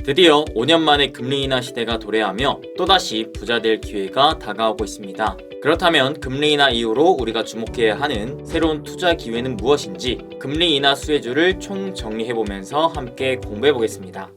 드디어 5년 만에 금리 인하 시대가 도래하며 또다시 부자 될 기회가 다가오고 있습니다. 그렇다면 금리 인하 이후로 우리가 주목해야 하는 새로운 투자 기회는 무엇인지 금리 인하 수혜주를 총 정리해보면서 함께 공부해보겠습니다.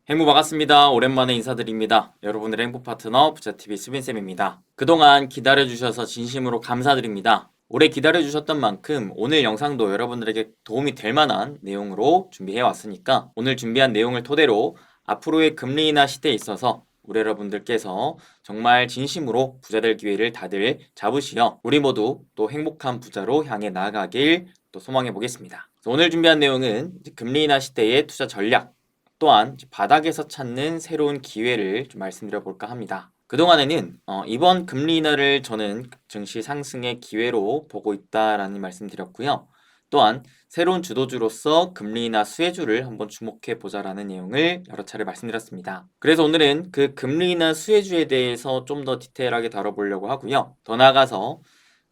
행부 반갑습니다. 오랜만에 인사드립니다. 여러분의 행복 파트너 부자TV 수빈쌤입니다. 그동안 기다려주셔서 진심으로 감사드립니다. 오래 기다려주셨던 만큼 오늘 영상도 여러분들에게 도움이 될 만한 내용으로 준비해왔으니까 오늘 준비한 내용을 토대로 앞으로의 금리 인하 시대에 있어서 우리 여러분들께서 정말 진심으로 부자 될 기회를 다들 잡으시어 우리 모두 또 행복한 부자로 향해 나아가길 또 소망해 보겠습니다. 오늘 준비한 내용은 금리 인하 시대의 투자 전략 또한 바닥에서 찾는 새로운 기회를 좀 말씀드려 볼까 합니다. 그동안에는 이번 금리 인하를 저는 증시 상승의 기회로 보고 있다라는 말씀드렸고요. 또한 새로운 주도주로서 금리 인하 수혜주를 한번 주목해 보자라는 내용을 여러 차례 말씀드렸습니다. 그래서 오늘은 그 금리 인하 수혜주에 대해서 좀 더 디테일하게 다뤄보려고 하고요. 더 나아가서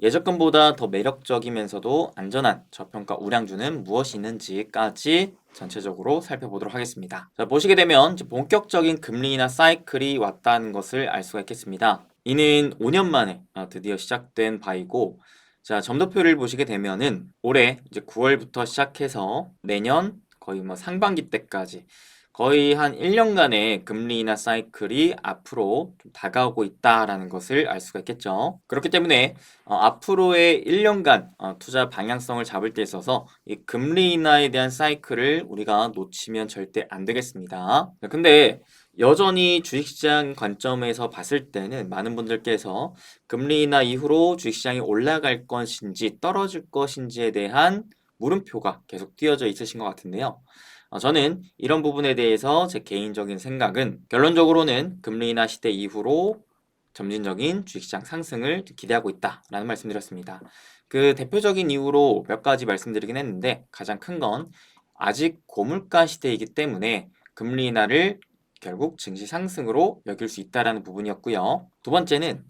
예적금보다 더 매력적이면서도 안전한 저평가 우량주는 무엇이 있는지까지 전체적으로 살펴보도록 하겠습니다. 자, 보시게 되면 본격적인 금리 인하 사이클이 왔다는 것을 알 수가 있겠습니다. 이는 5년 만에 드디어 시작된 바이고, 자, 점도표를 보시게 되면은 올해 이제 9월부터 시작해서 내년 거의 상반기 때까지 거의 한 1년간의 금리 인하 사이클이 앞으로 좀 다가오고 있다라는 것을 알 수가 있겠죠. 그렇기 때문에 앞으로의 1년간 투자 방향성을 잡을 때 있어서 이 금리 인하에 대한 사이클을 우리가 놓치면 절대 안 되겠습니다. 근데 여전히 주식시장 관점에서 봤을 때는 많은 분들께서 금리 인하 이후로 주식시장이 올라갈 것인지 떨어질 것인지에 대한 물음표가 계속 띄어져 있으신 것 같은데요. 저는 이런 부분에 대해서 제 개인적인 생각은 결론적으로는 금리 인하 시대 이후로 점진적인 주식시장 상승을 기대하고 있다라는 말씀드렸습니다. 그 대표적인 이유로 몇 가지 말씀드리긴 했는데 가장 큰 건 아직 고물가 시대이기 때문에 금리 인하를 결국 증시 상승으로 여길 수 있다라는 부분이었고요. 두 번째는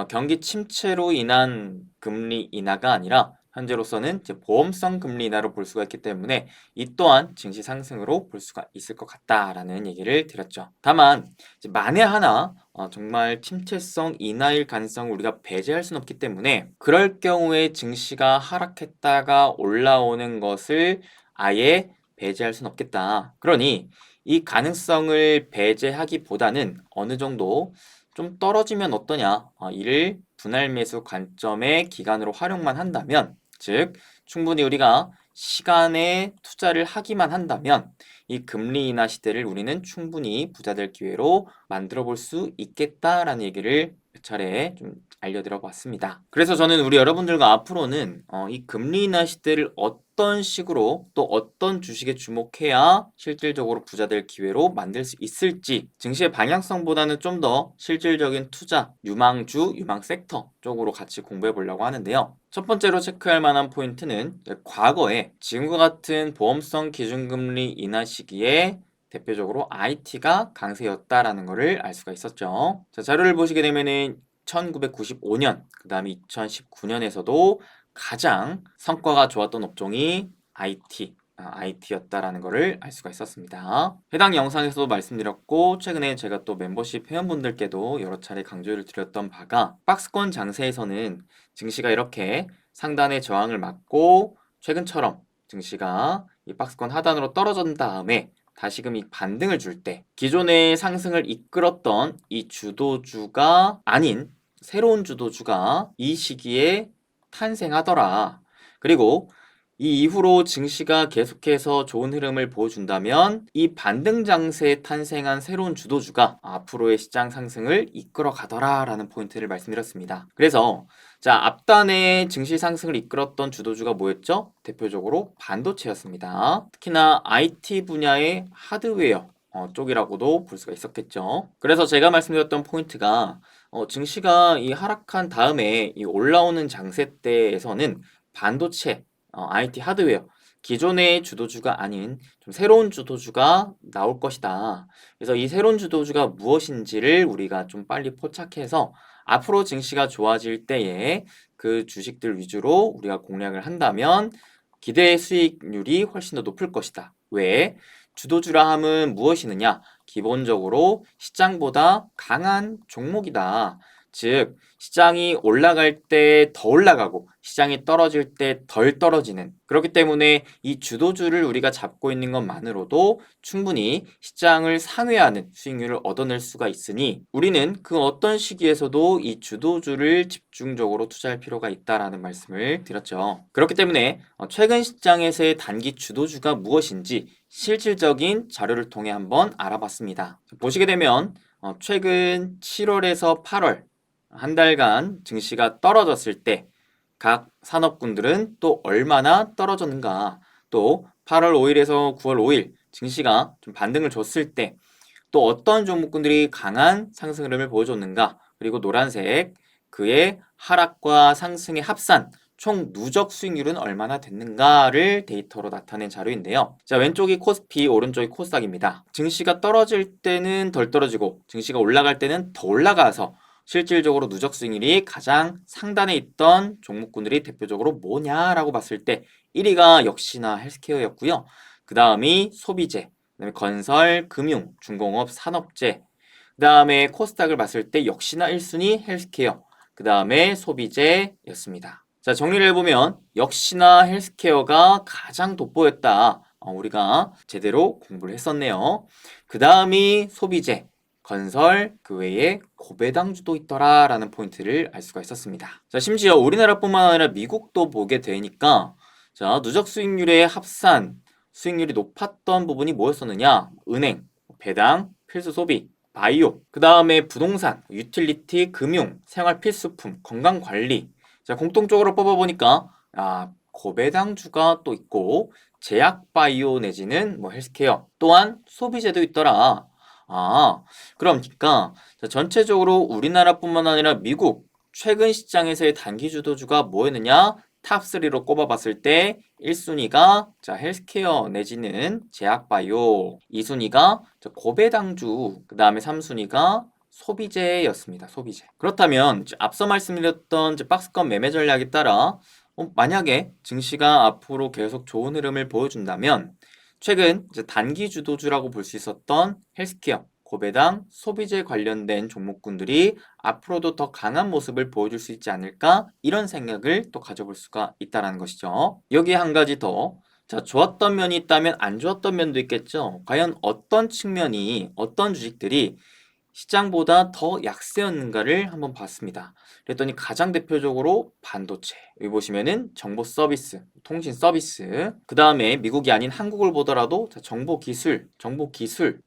경기 침체로 인한 금리 인하가 아니라 현재로서는 이제 보험성 금리 인하로 볼 수가 있기 때문에 이 또한 증시 상승으로 볼 수가 있을 것 같다라는 얘기를 드렸죠. 다만 만에 하나 정말 침체성 인하일 가능성을 우리가 배제할 수는 없기 때문에 그럴 경우에 증시가 하락했다가 올라오는 것을 아예 배제할 수는 없겠다. 그러니 이 가능성을 배제하기보다는 어느 정도 좀 떨어지면 어떠냐, 이를 분할 매수 관점의 기간으로 활용만 한다면, 즉 충분히 우리가 시간에 투자를 하기만 한다면 이 금리 인하 시대를 우리는 충분히 부자 될 기회로 만들어 볼 수 있겠다라는 얘기를 몇 차례 좀 알려드려 봤습니다. 그래서 저는 우리 여러분들과 앞으로는 이 금리 인하 시대를 어떤 식으로 또 어떤 주식에 주목해야 실질적으로 부자 될 기회로 만들 수 있을지 증시의 방향성보다는 좀 더 실질적인 투자, 유망주, 유망 섹터 쪽으로 같이 공부해 보려고 하는데요. 첫 번째로 체크할 만한 포인트는 과거에 지금과 같은 보험성 기준금리 인하 시기에 대표적으로 IT가 강세였다라는 것을 알 수가 있었죠. 자, 자료를 보시게 되면은 1995년, 그 다음에 2019년에서도 가장 성과가 좋았던 업종이 IT였다라는 것을 알 수가 있었습니다. 해당 영상에서도 말씀드렸고 최근에 제가 또 멤버십 회원분들께도 여러 차례 강조를 드렸던 바가 박스권 장세에서는 증시가 이렇게 상단의 저항을 맞고 최근처럼 증시가 이 박스권 하단으로 떨어진 다음에 다시금 이 반등을 줄 때 기존의 상승을 이끌었던 이 주도주가 아닌 새로운 주도주가 이 시기에 탄생하더라. 그리고 이 이후로 증시가 계속해서 좋은 흐름을 보여준다면 이 반등 장세에 탄생한 새로운 주도주가 앞으로의 시장 상승을 이끌어 가더라라는 포인트를 말씀드렸습니다. 그래서 자, 앞단에 증시 상승을 이끌었던 주도주가 뭐였죠? 대표적으로 반도체였습니다. 특히나 IT 분야의 하드웨어 쪽이라고도 볼 수가 있었겠죠. 그래서 제가 말씀드렸던 포인트가 증시가 이 하락한 다음에 이 올라오는 장세 때에서는 반도체, IT 하드웨어 기존의 주도주가 아닌 좀 새로운 주도주가 나올 것이다. 그래서 이 새로운 주도주가 무엇인지를 우리가 좀 빨리 포착해서 앞으로 증시가 좋아질 때에 그 주식들 위주로 우리가 공략을 한다면 기대 수익률이 훨씬 더 높을 것이다. 왜? 주도주라 함은 무엇이느냐? 기본적으로 시장보다 강한 종목이다. 즉, 시장이 올라갈 때 더 올라가고 시장이 떨어질 때 덜 떨어지는, 그렇기 때문에 이 주도주를 우리가 잡고 있는 것만으로도 충분히 시장을 상회하는 수익률을 얻어낼 수가 있으니 우리는 그 어떤 시기에서도 이 주도주를 집중적으로 투자할 필요가 있다라는 말씀을 드렸죠. 그렇기 때문에 최근 시장에서의 단기 주도주가 무엇인지 실질적인 자료를 통해 한번 알아봤습니다. 보시게 되면 최근 7월에서 8월 한 달간 증시가 떨어졌을 때 각 산업군들은 또 얼마나 떨어졌는가, 또 8월 5일에서 9월 5일 증시가 좀 반등을 줬을 때 또 어떤 종목군들이 강한 상승 흐름을 보여줬는가, 그리고 노란색 그의 하락과 상승의 합산 총 누적 수익률은 얼마나 됐는가를 데이터로 나타낸 자료인데요. 자, 왼쪽이 코스피, 오른쪽이 코스닥입니다. 증시가 떨어질 때는 덜 떨어지고 증시가 올라갈 때는 더 올라가서 실질적으로 누적 수익률이 가장 상단에 있던 종목군들이 대표적으로 뭐냐라고 봤을 때 1위가 역시나 헬스케어였고요. 그 다음이 소비재, 그다음에 건설, 금융, 중공업, 산업재, 그 다음에 코스닥을 봤을 때 역시나 1순위 헬스케어, 그 다음에 소비재였습니다. 자, 정리를 해보면 역시나 헬스케어가 가장 돋보였다. 우리가 제대로 공부를 했었네요. 그 다음이 소비재, 건설, 그 외에 고배당주도 있더라 라는 포인트를 알 수가 있었습니다. 자, 심지어 우리나라뿐만 아니라 미국도 보게 되니까 자, 누적 수익률의 합산 수익률이 높았던 부분이 뭐였었느냐? 은행, 배당, 필수 소비, 바이오, 그 다음에 부동산, 유틸리티, 금융, 생활 필수품, 건강 관리. 자, 공통적으로 뽑아보니까 고배당주가 또 있고 제약 바이오 내지는 뭐 헬스케어, 또한 소비재도 있더라. 그러니까 전체적으로 우리나라뿐만 아니라 미국 최근 시장에서의 단기 주도주가 뭐였느냐? 탑3로 꼽아봤을 때 1순위가 헬스케어 내지는 제약바이오, 2순위가 고배당주, 그 다음에 3순위가 소비재였습니다. 소비재. 그렇다면 앞서 말씀드렸던 박스권 매매 전략에 따라 만약에 증시가 앞으로 계속 좋은 흐름을 보여준다면 최근 단기 주도주라고 볼 수 있었던 헬스케어, 고배당, 소비재 관련된 종목군들이 앞으로도 더 강한 모습을 보여줄 수 있지 않을까, 이런 생각을 또 가져볼 수가 있다는 것이죠. 여기에 한 가지 더, 자, 좋았던 면이 있다면 안 좋았던 면도 있겠죠. 과연 어떤 측면이, 어떤 주식들이 시장보다 더 약세였는가를 한번 봤습니다. 그랬더니 가장 대표적으로 반도체, 여기 보시면은 정보 서비스, 통신 서비스, 그 다음에 미국이 아닌 한국을 보더라도 정보 기술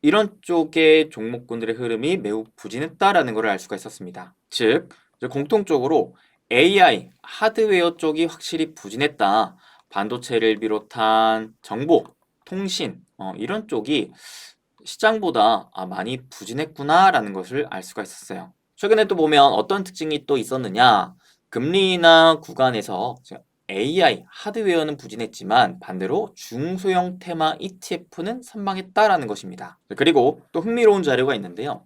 이런 쪽의 종목군들의 흐름이 매우 부진했다라는 것을 알 수가 있었습니다. 즉 공통적으로 AI, 하드웨어 쪽이 확실히 부진했다. 반도체를 비롯한 정보, 통신 이런 쪽이 시장보다 많이 부진했구나라는 것을 알 수가 있었어요. 최근에 또 보면 어떤 특징이 또 있었느냐? 금리 인하 구간에서 AI, 하드웨어는 부진했지만 반대로 중소형 테마 ETF는 선방했다라는 것입니다. 그리고 또 흥미로운 자료가 있는데요.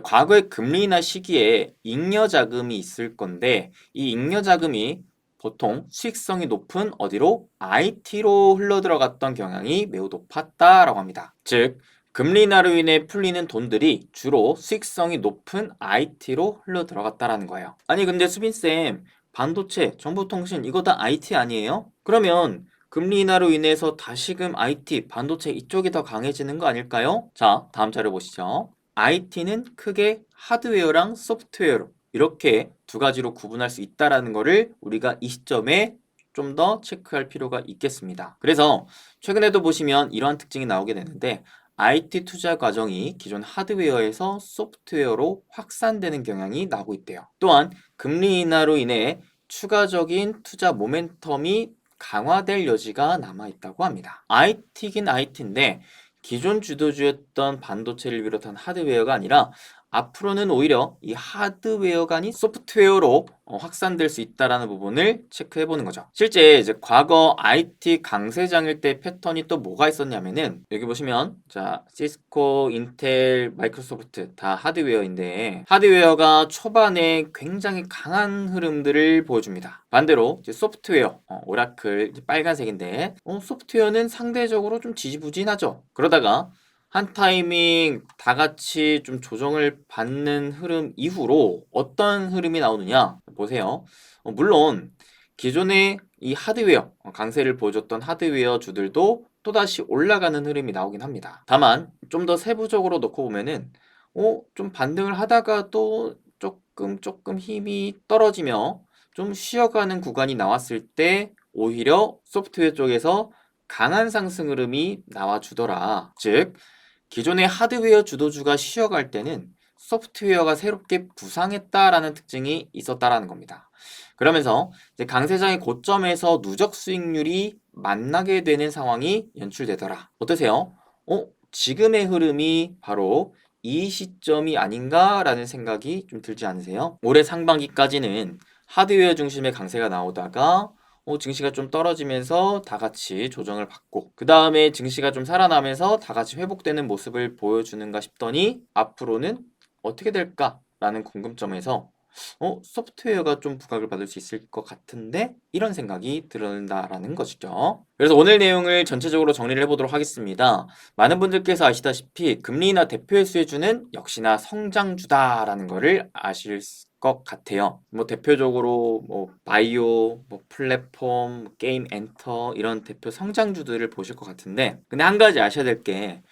과거의 금리 인하 시기에 잉여 자금이 있을 건데 이 잉여 자금이 보통 수익성이 높은 어디로? IT로 흘러들어갔던 경향이 매우 높았다라고 합니다. 즉 금리 인하로 인해 풀리는 돈들이 주로 수익성이 높은 IT로 흘러 들어갔다라는 거예요. 아니 근데 수빈쌤, 반도체, 정보통신 이거 다 IT 아니에요? 그러면 금리 인하로 인해서 다시금 IT, 반도체 이쪽이 더 강해지는 거 아닐까요? 자, 다음 자료 보시죠. IT는 크게 하드웨어랑 소프트웨어로 이렇게 두 가지로 구분할 수 있다라는 거를 우리가 이 시점에 좀 더 체크할 필요가 있겠습니다. 그래서 최근에도 보시면 이러한 특징이 나오게 되는데 IT 투자 과정이 기존 하드웨어에서 소프트웨어로 확산되는 경향이 나고 있대요. 또한 금리 인하로 인해 추가적인 투자 모멘텀이 강화될 여지가 남아 있다고 합니다. IT긴 IT인데 기존 주도주였던 반도체를 비롯한 하드웨어가 아니라 앞으로는 오히려 이 하드웨어가 아닌 소프트웨어로 확산될 수 있다라는 부분을 체크해 보는 거죠. 실제 이제 과거 IT 강세장일 때 패턴이 또 뭐가 있었냐면은 여기 보시면 자 시스코, 인텔, 마이크로소프트 다 하드웨어인데 하드웨어가 초반에 굉장히 강한 흐름들을 보여줍니다. 반대로 이제 소프트웨어, 오라클 빨간색인데 소프트웨어는 상대적으로 좀 지지부진하죠. 그러다가 한 타이밍 다 같이 좀 조정을 받는 흐름 이후로 어떤 흐름이 나오느냐 보세요. 물론 기존의 이 하드웨어 강세를 보여줬던 하드웨어 주들도 또다시 올라가는 흐름이 나오긴 합니다. 다만 좀 더 세부적으로 놓고 보면은 좀 반등을 하다가 또 조금 힘이 떨어지며 좀 쉬어가는 구간이 나왔을 때 오히려 소프트웨어 쪽에서 강한 상승 흐름이 나와주더라. 즉 기존의 하드웨어 주도주가 쉬어갈 때는 소프트웨어가 새롭게 부상했다라는 특징이 있었다라는 겁니다. 그러면서 이제 강세장의 고점에서 누적 수익률이 만나게 되는 상황이 연출되더라. 어떠세요? 지금의 흐름이 바로 이 시점이 아닌가라는 생각이 좀 들지 않으세요? 올해 상반기까지는 하드웨어 중심의 강세가 나오다가 증시가 좀 떨어지면서 다 같이 조정을 받고 그 다음에 증시가 좀 살아나면서 다 같이 회복되는 모습을 보여주는가 싶더니 앞으로는 어떻게 될까라는 궁금점에서 소프트웨어가 좀 부각을 받을 수 있을 것 같은데 이런 생각이 든다라는 것이죠. 그래서 오늘 내용을 전체적으로 정리를 해보도록 하겠습니다. 많은 분들께서 아시다시피 금리나 대표 회수해주는 역시나 성장주다라는 것을 아실 것 같아요. 뭐 대표적으로 뭐 바이오, 뭐 플랫폼, 게임 엔터 이런 대표 성장주들을 보실 것 같은데 근데 한 가지 아셔야 될 게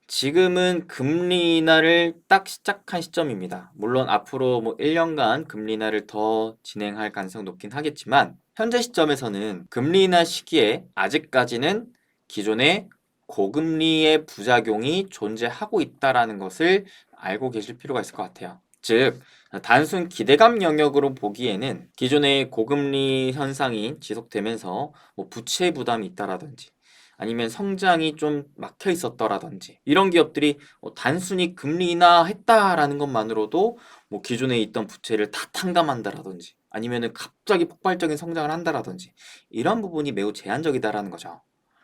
지금은 금리 인하를 딱 시작한 시점입니다. 물론 앞으로 뭐 1년간 금리 인하를 더 진행할 가능성이 높긴 하겠지만 현재 시점에서는 금리 인하 시기에 아직까지는 기존의 고금리의 부작용이 존재하고 있다라는 것을 알고 계실 필요가 있을 것 같아요. 즉 단순 기대감 영역으로 보기에는 기존의 고금리 현상이 지속되면서 뭐 부채 부담이 있다라든지 아니면 성장이 좀 막혀 있었더라든지 이런 기업들이 단순히 금리 인하했다라는 것만으로도 뭐 기존에 있던 부채를 다 탕감한다라든지 아니면은 갑자기 폭발적인 성장을 한다라든지 이런 부분이 매우 제한적이다라는 거죠.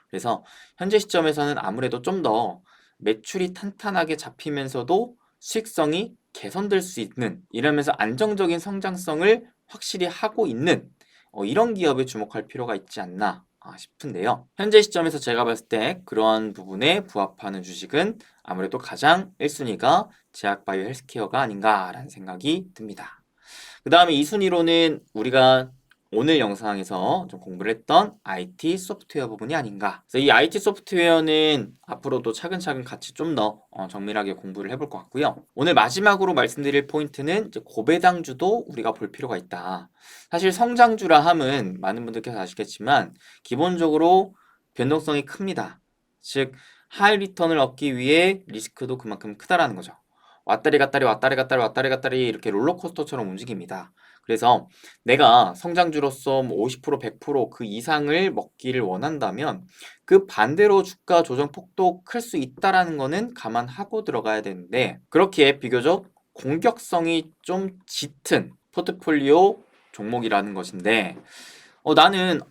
그래서 현재 시점에서는 아무래도 좀 더 매출이 탄탄하게 잡히면서도 수익성이 개선될 수 있는 이러면서 안정적인 성장성을 확실히 하고 있는 이런 기업에 주목할 필요가 있지 않나 싶은데요. 현재 시점에서 제가 봤을 때 그러한 부분에 부합하는 주식은 아무래도 가장 1순위가 제약바이오 헬스케어가 아닌가라는 생각이 듭니다. 그 다음에 2순위로는 우리가 오늘 영상에서 좀 공부를 했던 IT 소프트웨어 부분이 아닌가. 그래서 이 IT 소프트웨어는 앞으로도 차근차근 같이 좀 더 정밀하게 공부를 해볼 것 같고요. 오늘 마지막으로 말씀드릴 포인트는 이제 고배당주도 우리가 볼 필요가 있다. 사실 성장주라 함은 많은 분들께서 아시겠지만 기본적으로 변동성이 큽니다. 즉 하이 리턴을 얻기 위해 리스크도 그만큼 크다라는 거죠. 왔다리 갔다리 왔다리 갔다리 왔다리 갔다리 이렇게 롤러코스터처럼 움직입니다. 그래서 내가 성장주로서 뭐 50%, 100%그 이상을 먹기를 원한다면 그 반대로 주가 조정 폭도 클 수 있다라는 거는 감안하고 들어가야 되는데 그렇기에 비교적 공격성이 좀 짙은 포트폴리오 종목이라는 것인데 나는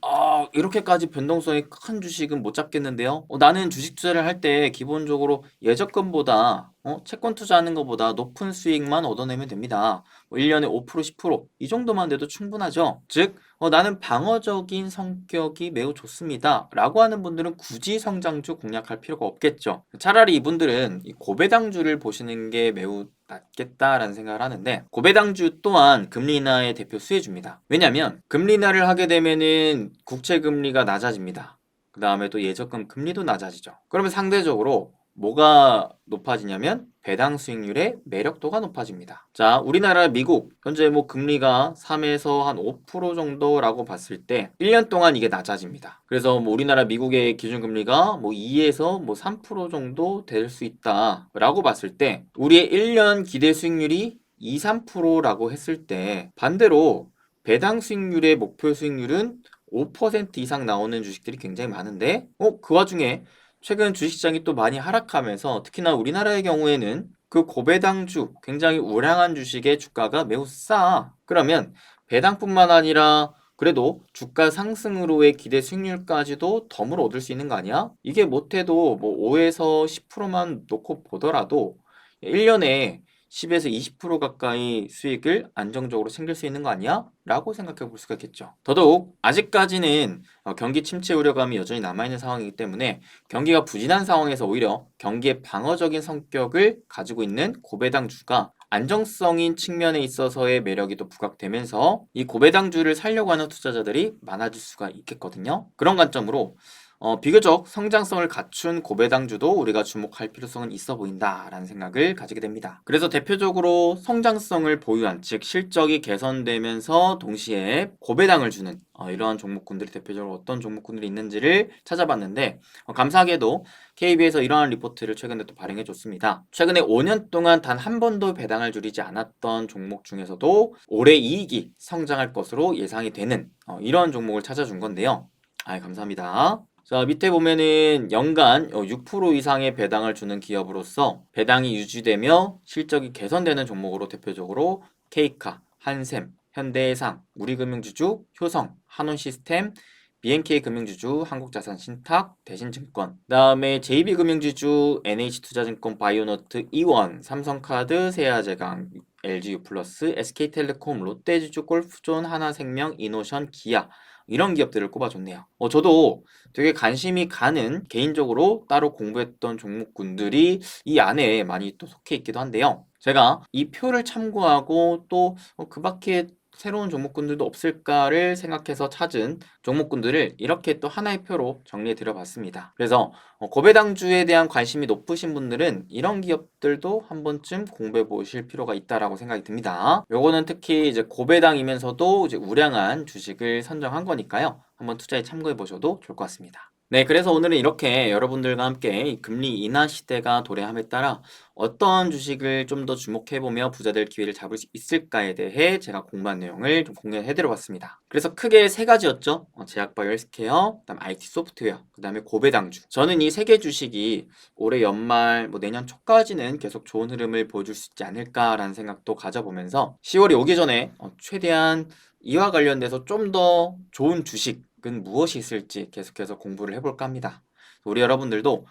이렇게까지 변동성이 큰 주식은 못 잡겠는데요. 나는 주식 투자를 할 때 기본적으로 예적금보다 채권 투자하는 것보다 높은 수익만 얻어내면 됩니다. 뭐 1년에 5%, 10%이 정도만 돼도 충분하죠. 즉 나는 방어적인 성격이 매우 좋습니다. 라고 하는 분들은 굳이 성장주 공략할 필요가 없겠죠. 차라리 이분들은 이 고배당주를 보시는 게 매우 낫겠다라는 생각을 하는데 고배당주 또한 금리 인하의 대표 수혜주입니다. 왜냐하면 금리 인하를 하게 되면은 국채 금리가 낮아집니다. 그 다음에 또 예적금 금리도 낮아지죠. 그러면 상대적으로 뭐가 높아지냐면 배당 수익률의 매력도가 높아집니다. 자, 우리나라 미국 현재 뭐 금리가 3에서 한 5% 정도라고 봤을 때 1년 동안 이게 낮아집니다. 그래서 뭐 우리나라 미국의 기준금리가 뭐 2에서 뭐 3% 정도 될 수 있다라고 봤을 때 우리의 1년 기대 수익률이 2, 3%라고 했을 때 반대로 배당 수익률의 목표 수익률은 5% 이상 나오는 주식들이 굉장히 많은데 그 와중에 최근 주식시장이 또 많이 하락하면서 특히나 우리나라의 경우에는 그 고배당주, 굉장히 우량한 주식의 주가가 매우 싸. 그러면 배당뿐만 아니라 그래도 주가 상승으로의 기대 수익률까지도 덤으로 얻을 수 있는 거 아니야? 이게 못해도 뭐 5에서 10%만 놓고 보더라도 1년에 10에서 20% 가까이 수익을 안정적으로 챙길 수 있는 거 아니야? 라고 생각해 볼 수가 있겠죠. 더더욱 아직까지는 경기 침체 우려감이 여전히 남아있는 상황이기 때문에 경기가 부진한 상황에서 오히려 경기의 방어적인 성격을 가지고 있는 고배당주가 안정성인 측면에 있어서의 매력이 또 부각되면서 이 고배당주를 살려고 하는 투자자들이 많아질 수가 있겠거든요. 그런 관점으로 비교적 성장성을 갖춘 고배당주도 우리가 주목할 필요성은 있어 보인다라는 생각을 가지게 됩니다. 그래서 대표적으로 성장성을 보유한, 즉 실적이 개선되면서 동시에 고배당을 주는 이러한 종목군들이 대표적으로 어떤 종목군들이 있는지를 찾아봤는데 감사하게도 KB에서 이러한 리포트를 최근에 또 발행해 줬습니다. 최근에 5년 동안 단 한 번도 배당을 줄이지 않았던 종목 중에서도 올해 이익이 성장할 것으로 예상이 되는 이런 종목을 찾아준 건데요. 감사합니다. 자, 밑에 보면은 연간 6% 이상의 배당을 주는 기업으로서 배당이 유지되며 실적이 개선되는 종목으로 대표적으로 K카, 한샘, 현대해상, 우리금융주주, 효성, 한원시스템, BNK 금융주주, 한국자산신탁, 대신증권, 그다음에 JB금융주주, NH투자증권, 바이오노트, 이원, 삼성카드, 세아제강, LG유플러스, SK텔레콤, 롯데주주, 골프존, 하나생명, 이노션, 기아 이런 기업들을 꼽아줬네요. 저도 되게 관심이 가는 개인적으로 따로 공부했던 종목군들이 이 안에 많이 또 속해 있기도 한데요. 제가 이 표를 참고하고 또 그 밖에 새로운 종목군들도 없을까를 생각해서 찾은 종목군들을 이렇게 또 하나의 표로 정리해 드려봤습니다. 그래서 고배당주에 대한 관심이 높으신 분들은 이런 기업들도 한 번쯤 공부해 보실 필요가 있다라고 생각이 듭니다. 요거는 특히 이제 고배당이면서도 이제 우량한 주식을 선정한 거니까요. 한번 투자에 참고해 보셔도 좋을 것 같습니다. 네, 그래서 오늘은 이렇게 여러분들과 함께 이 금리 인하 시대가 도래함에 따라 어떤 주식을 좀 더 주목해보며 부자 될 기회를 잡을 수 있을까에 대해 제가 공부한 내용을 좀 공유해드려 봤습니다. 그래서 크게 세 가지였죠. 제약바이오 헬스케어, 그다음 IT 소프트웨어, 그다음에 고배당주. 저는 이 세 개 주식이 올해 연말, 뭐 내년 초까지는 계속 좋은 흐름을 보여줄 수 있지 않을까라는 생각도 가져보면서 10월이 오기 전에 최대한 이와 관련돼서 좀 더 좋은 주식은 무엇이 있을지 계속해서 공부를 해볼까 합니다. 우리 여러분들도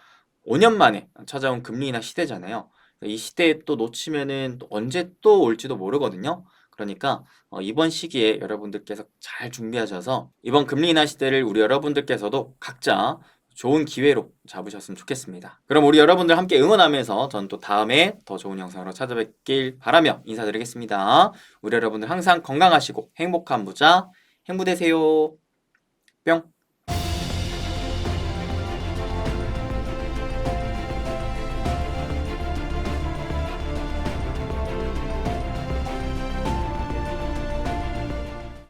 5년 만에 찾아온 금리 인하 시대잖아요. 이 시대에 또 놓치면은 또 언제 또 올지도 모르거든요. 그러니까 이번 시기에 여러분들께서 잘 준비하셔서 이번 금리 인하 시대를 우리 여러분들께서도 각자 좋은 기회로 잡으셨으면 좋겠습니다. 그럼 우리 여러분들 함께 응원하면서 전 또 다음에 더 좋은 영상으로 찾아뵙길 바라며 인사드리겠습니다. 우리 여러분들 항상 건강하시고 행복한 부자 행부 되세요. 뿅.